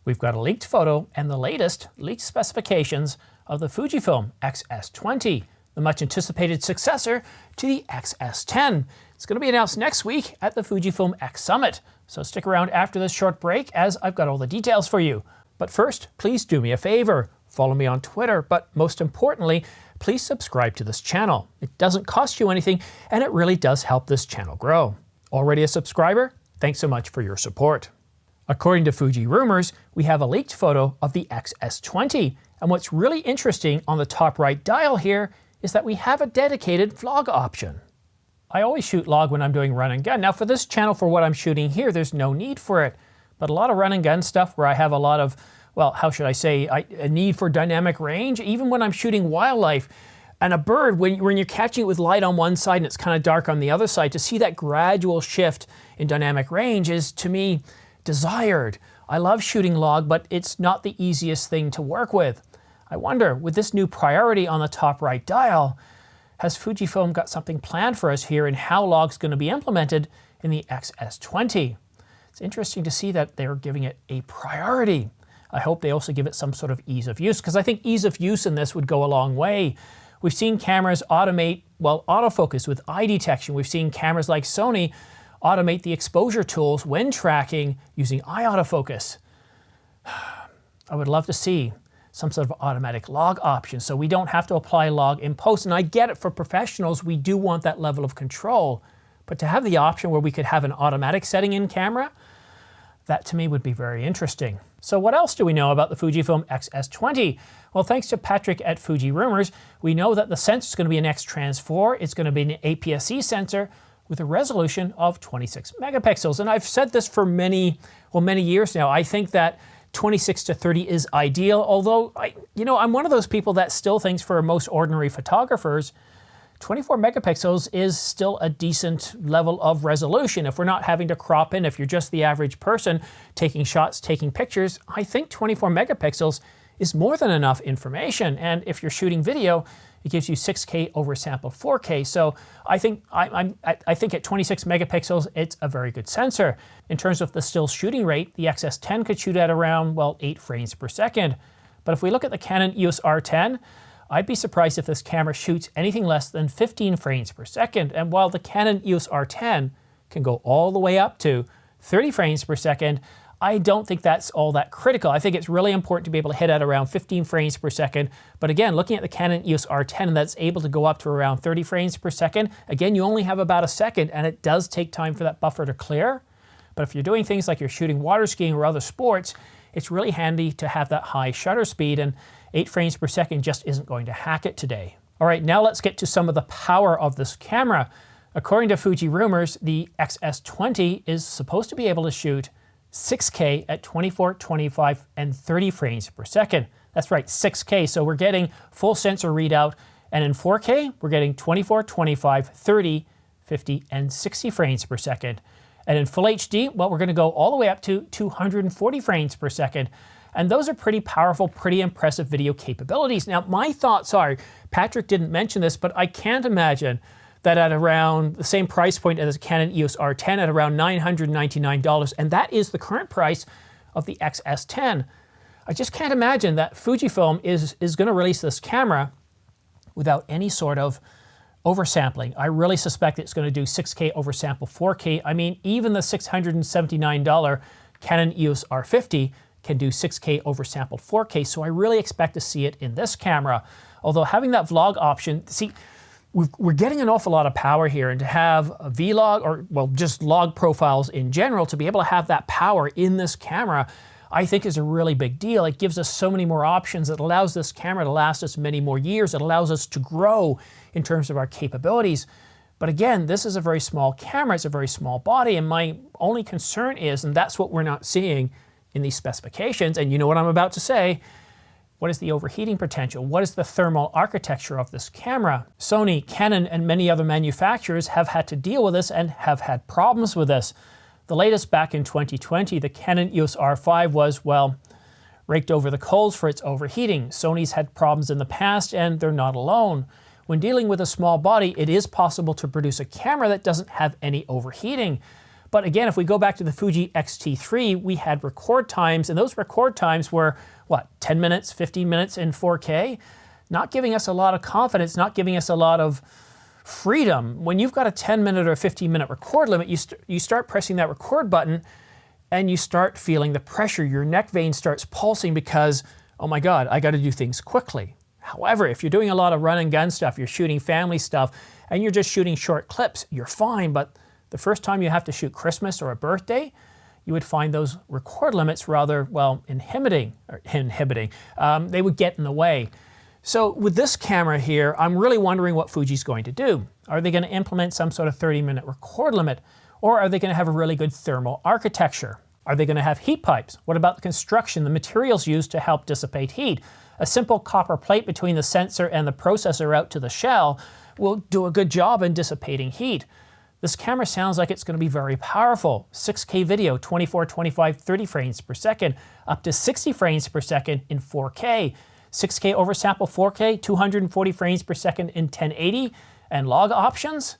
We've got a leaked photo and the latest leaked specifications of the Fujifilm X-S20, the much anticipated successor to the X-S10. It's going to be announced next week at the Fujifilm X Summit, so stick around after this short break as I've got all the details for you. But first, please do me a favor, follow me on Twitter, but most importantly, please subscribe to this channel. It doesn't cost you anything and it really does help this channel grow. Already a subscriber? Thanks so much for your support. According to Fuji Rumors, we have a leaked photo of the X-S20, and what's really interesting on the top right dial here is that we have a dedicated vlog option. I always shoot log when I'm doing run and gun. Now for this channel, for what I'm shooting here, there's no need for it, but a lot of run and gun stuff where I have a lot of, well, how should I say, a need for dynamic range, even when I'm shooting wildlife, and a bird, when you're catching it with light on one side and it's kind of dark on the other side, to see that gradual shift in dynamic range is, to me, desired. I love shooting log, but it's not the easiest thing to work with. I wonder, with this new priority on the top right dial, has Fujifilm got something planned for us here and how log's going to be implemented in the X-S20? It's interesting to see that they're giving it a priority. I hope they also give it some sort of ease of use, because I think ease of use in this would go a long way. We've seen cameras automate, well, autofocus with eye detection. We've seen cameras like Sony automate the exposure tools when tracking using eye autofocus. I would love to see some sort of automatic log option so we don't have to apply log in post. And I get it, for professionals, we do want that level of control. But to have the option where we could have an automatic setting in camera, that to me would be very interesting. So what else do we know about the Fujifilm X-S20? Well, thanks to Patrick at Fuji Rumors, we know that the sensor is going to be an X-Trans4. It's going to be an APS-C sensor with a resolution of 26 megapixels. And I've said this for many years now. I think that 26 to 30 is ideal, although I'm one of those people that still thinks for most ordinary photographers, 24 megapixels is still a decent level of resolution. If we're not having to crop in, if you're just the average person taking shots, taking pictures, I think 24 megapixels is more than enough information. And if you're shooting video, it gives you 6K oversampled 4K. So I think at 26 megapixels, it's a very good sensor. In terms of the still shooting rate, the X-S10 could shoot at around, well, 8 frames per second. But if we look at the Canon EOS R10, I'd be surprised if this camera shoots anything less than 15 frames per second. And while the Canon EOS R10 can go all the way up to 30 frames per second, I don't think that's all that critical. I think it's really important to be able to hit at around 15 frames per second. But again, looking at the Canon EOS R10 that's able to go up to around 30 frames per second, again, you only have about a second and it does take time for that buffer to clear. But if you're doing things like you're shooting water skiing or other sports, it's really handy to have that high shutter speed, and 8 frames per second just isn't going to hack it today. All right, now let's get to some of the power of this camera. According to Fuji Rumors, the X-S20 is supposed to be able to shoot 6K at 24, 25, and 30 frames per second. That's right, 6K. So we're getting full sensor readout, and in 4K, we're getting 24, 25, 30, 50, and 60 frames per second. And in full HD, well, we're going to go all the way up to 240 frames per second. And those are pretty powerful, pretty impressive video capabilities. Now, my thoughts are, Patrick didn't mention this, but I can't imagine that at around the same price point as the Canon EOS R10 at around $999, and that is the current price of the X-S10. I just can't imagine that Fujifilm is going to release this camera without any sort of oversampling. I really suspect it's going to do 6K oversample 4K. I mean, even the $679 Canon EOS R50 can do 6K oversampled 4K, so I really expect to see it in this camera. Although having that vlog option, see, we're getting an awful lot of power here, and to have a vlog, or well, just log profiles in general, to be able to have that power in this camera, I think is a really big deal. It gives us so many more options. It allows this camera to last us many more years. It allows us to grow in terms of our capabilities. But again, this is a very small camera. It's a very small body, and my only concern is, and that's what we're not seeing in these specifications, and you know what I'm about to say, what is the overheating potential? What is the thermal architecture of this camera? Sony, Canon, and many other manufacturers have had to deal with this and have had problems with this. The latest back in 2020, the Canon EOS R5 was, well, raked over the coals for its overheating. Sony's had problems in the past, and they're not alone. When dealing with a small body, it is possible to produce a camera that doesn't have any overheating. But again, if we go back to the Fuji X-T3, we had record times, and those record times were, what, 10 minutes, 15 minutes in 4K? Not giving us a lot of confidence, not giving us a lot of freedom. When you've got a 10-minute or 15-minute record limit, you start pressing that record button and you start feeling the pressure. Your neck vein starts pulsing because, oh my God, I got to do things quickly. However, if you're doing a lot of run and gun stuff, you're shooting family stuff, and you're just shooting short clips, you're fine. But the first time you have to shoot Christmas or a birthday, you would find those record limits rather, well, inhibiting. They would get in the way. So with this camera here, I'm really wondering what Fuji's going to do. Are they going to implement some sort of 30-minute record limit? Or are they going to have a really good thermal architecture? Are they going to have heat pipes? What about the construction, the materials used to help dissipate heat? A simple copper plate between the sensor and the processor out to the shell will do a good job in dissipating heat. This camera sounds like it's going to be very powerful. 6K video, 24, 25, 30 frames per second, up to 60 frames per second in 4K. 6K oversample 4K, 240 frames per second in 1080, and log options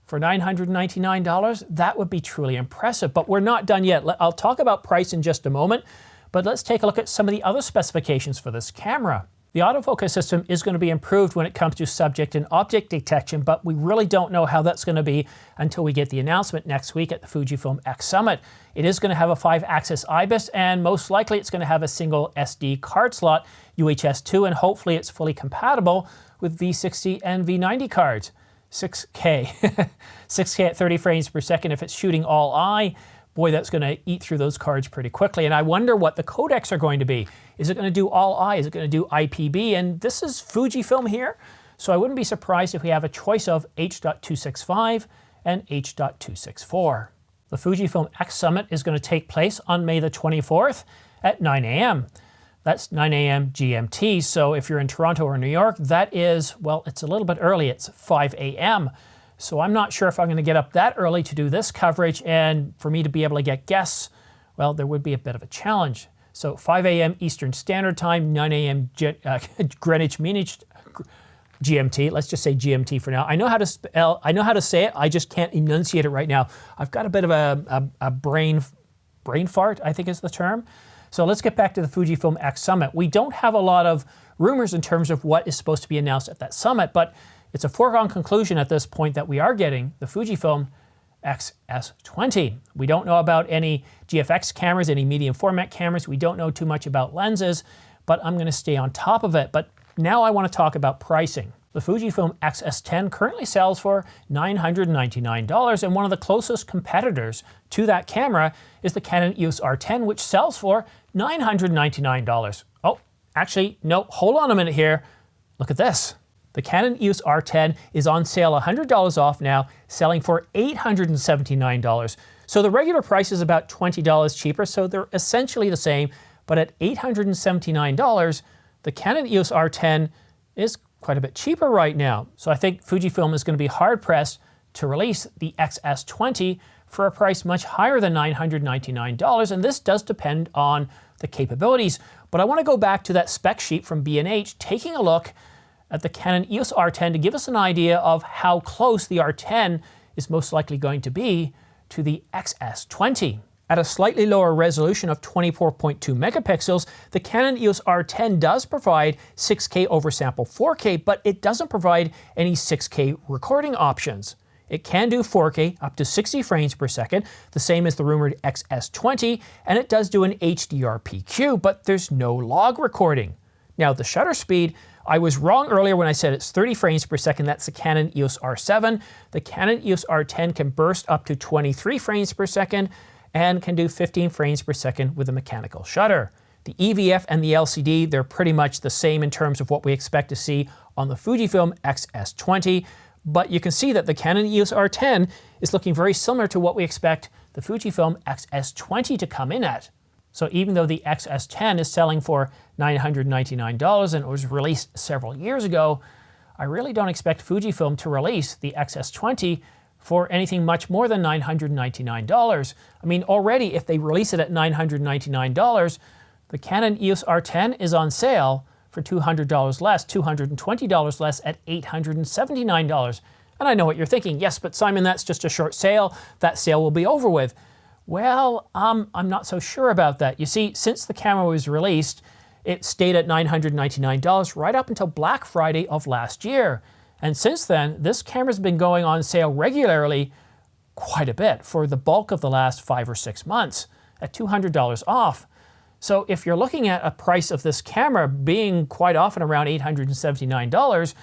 for $999. That would be truly impressive, but we're not done yet. I'll talk about price in just a moment, but let's take a look at some of the other specifications for this camera. The autofocus system is going to be improved when it comes to subject and object detection, but we really don't know how that's going to be until we get the announcement next week at the Fujifilm X Summit. It is going to have a 5-axis IBIS, and most likely it's going to have a single SD card slot, UHS 2, and hopefully it's fully compatible with V60 and V90 cards. 6K, 6K at 30 frames per second if it's shooting all eye. Boy, that's going to eat through those cards pretty quickly. And I wonder what the codecs are going to be. Is it going to do all eye? Is it going to do IPB? And this is Fujifilm here, so I wouldn't be surprised if we have a choice of H.265 and H.264. The Fujifilm X Summit is going to take place on May the 24th at 9 a.m. That's 9 a.m. GMT, so if you're in Toronto or New York, that is, well, it's a little bit early. It's 5 a.m. So I'm not sure if I'm going to get up that early to do this coverage, and for me to be able to get guests, well, there would be a bit of a challenge. So 5 a.m. Eastern Standard Time, 9 a.m. Greenwich Mean GMT. Let's just say GMT for now. I know how to spell. I know how to say it. I just can't enunciate it right now. I've got a bit of a brain fart, I think is the term. So let's get back to the Fujifilm X Summit. We don't have a lot of rumors in terms of what is supposed to be announced at that summit, but it's a foregone conclusion at this point that we are getting the Fujifilm X-S20. We don't know about any GFX cameras, any medium format cameras. We don't know too much about lenses, but I'm going to stay on top of it. But now I want to talk about pricing. The Fujifilm X-S10 currently sells for $999, and one of the closest competitors to that camera is the Canon EOS R10, which sells for $999. Oh, actually, no, hold on a minute here. Look at this. The Canon EOS R10 is on sale $100 off now, selling for $879. So the regular price is about $20 cheaper, so they're essentially the same, but at $879, the Canon EOS R10 is quite a bit cheaper right now. So I think Fujifilm is going to be hard-pressed to release the X-S20 for a price much higher than $999, and this does depend on the capabilities. But I want to go back to that spec sheet from B&H, taking a look at the Canon EOS R10 to give us an idea of how close the R10 is most likely going to be to the X-S20. At a slightly lower resolution of 24.2 megapixels, the Canon EOS R10 does provide 6K oversample 4K, but it doesn't provide any 6K recording options. It can do 4K up to 60 frames per second, the same as the rumored X-S20, and it does do an HDR-PQ, but there's no log recording. Now, the shutter speed, I was wrong earlier when I said it's 30 frames per second. That's the Canon EOS R7. The Canon EOS R10 can burst up to 23 frames per second and can do 15 frames per second with a mechanical shutter. The EVF and the LCD, they're pretty much the same in terms of what we expect to see on the Fujifilm X-S20, but you can see that the Canon EOS R10 is looking very similar to what we expect the Fujifilm X-S20 to come in at. So even though the X-S10 is selling for $999 and it was released several years ago, I really don't expect Fujifilm to release the X-S20 for anything much more than $999. I mean, already if they release it at $999, the Canon EOS R10 is on sale for $200 less, $220 less at $879. And I know what you're thinking. Yes, but Simon, that's just a short sale. That sale will be over with. Well, I'm not so sure about that. You see, since the camera was released, it stayed at $999 right up until Black Friday of last year. And since then, this camera's been going on sale regularly quite a bit for the bulk of the last 5 or 6 months at $200 off. So if you're looking at a price of this camera being quite often around $879,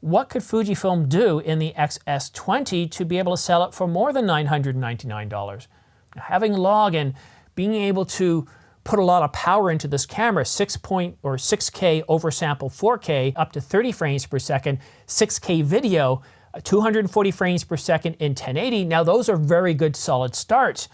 what could Fujifilm do in the X-S20 to be able to sell it for more than $999? Now, having log and being able to put a lot of power into this camera, 6K oversample 4K up to 30 frames per second, 6K video, 240 frames per second in 1080. Now those are very good solid starts.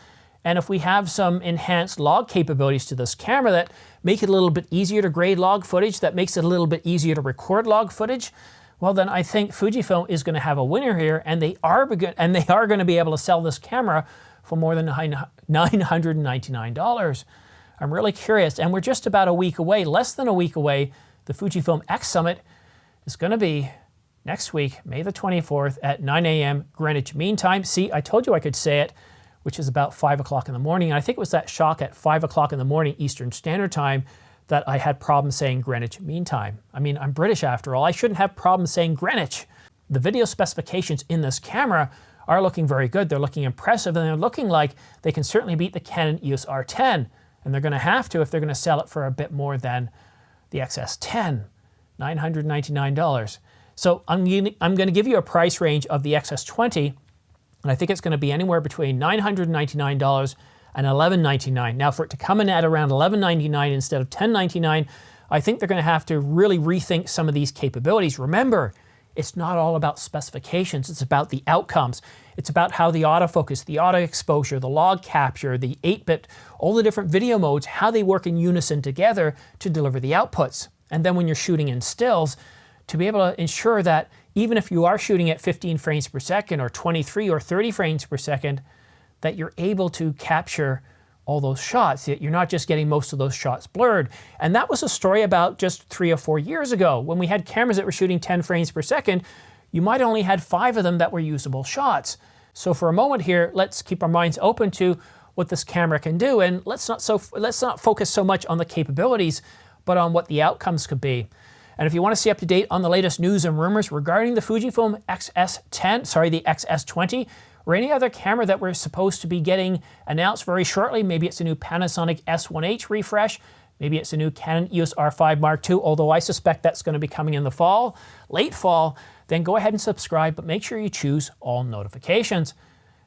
And if we have some enhanced log capabilities to this camera that make it a little bit easier to grade log footage, that makes it a little bit easier to record log footage, well then I think Fujifilm is going to have a winner here, and they are going to be able to sell this camera for more than $999. I'm really curious, and we're just about a week away, less than a week away. The Fujifilm X Summit is going to be next week, May the 24th at 9 a.m. Greenwich Mean Time. See, I told you I could say it, which is about 5 o'clock in the morning. And I think it was that shock at 5 o'clock in the morning Eastern Standard Time that I had problems saying Greenwich Mean Time. I mean, I'm British after all. I shouldn't have problems saying Greenwich. The video specifications in this camera are looking very good. They're looking impressive, and they're looking like they can certainly beat the Canon EOS R10. And they're going to have to if they're going to sell it for a bit more than the XS10, $999. So I'm going to give you a price range of the XS20, and I think it's going to be anywhere between $999 and $1,199. Now, for it to come in at around $1,199 instead of $1,099, I think they're going to have to really rethink some of these capabilities. Remember, it's not all about specifications. It's about the outcomes. It's about how the autofocus, the auto exposure, the log capture, the 8-bit, all the different video modes, how they work in unison together to deliver the outputs. And then when you're shooting in stills, to be able to ensure that even if you are shooting at 15 frames per second or 23 or 30 frames per second, that you're able to capture all those shots, that you're not just getting most of those shots blurred. And that was a story about just 3 or 4 years ago. When we had cameras that were shooting 10 frames per second, you might only had 5 of them that were usable shots. So for a moment here, let's keep our minds open to what this camera can do, and let's not focus so much on the capabilities, but on what the outcomes could be. And if you want to stay up to date on the latest news and rumors regarding the Fujifilm the X-S20, or any other camera that we're supposed to be getting announced very shortly, maybe it's a new Panasonic S1H refresh, maybe it's a new Canon EOS R5 Mark II, although I suspect that's going to be coming in the fall, late fall, then go ahead and subscribe, but make sure you choose all notifications.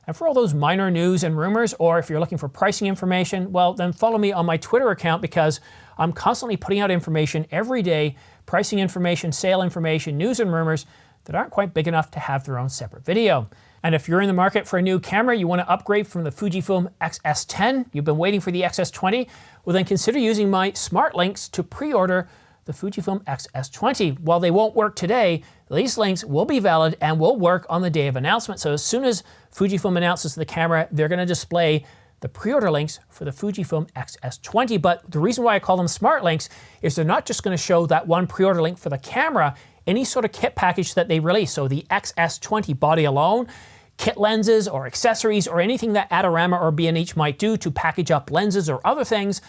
And for all those minor news and rumors, or if you're looking for pricing information, well, then follow me on my Twitter account, because I'm constantly putting out information every day, pricing information, sale information, news and rumors that aren't quite big enough to have their own separate video. And if you're in the market for a new camera, you want to upgrade from the Fujifilm X-S10, you've been waiting for the X-S20, well then consider using my smart links to pre-order the Fujifilm X-S20. While they won't work today, these links will be valid and will work on the day of announcement. So as soon as Fujifilm announces the camera, they're going to display the pre-order links for the Fujifilm X-S20. But the reason why I call them smart links is they're not just going to show that one pre-order link for the camera, any sort of kit package that they release. So the X-S20 body alone, kit lenses or accessories or anything that Adorama or B&H might do to package up lenses or other things,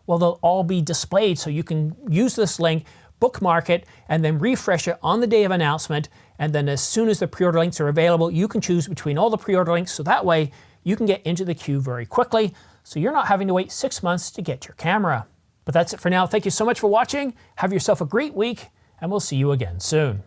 well, they'll all be displayed. So you can use this link, bookmark it, and then refresh it on the day of announcement. And then as soon as the pre-order links are available, you can choose between all the pre-order links. So that way you can get into the queue very quickly. So you're not having to wait 6 months to get your camera. But that's it for now. Thank you so much for watching. Have yourself a great week, and we'll see you again soon.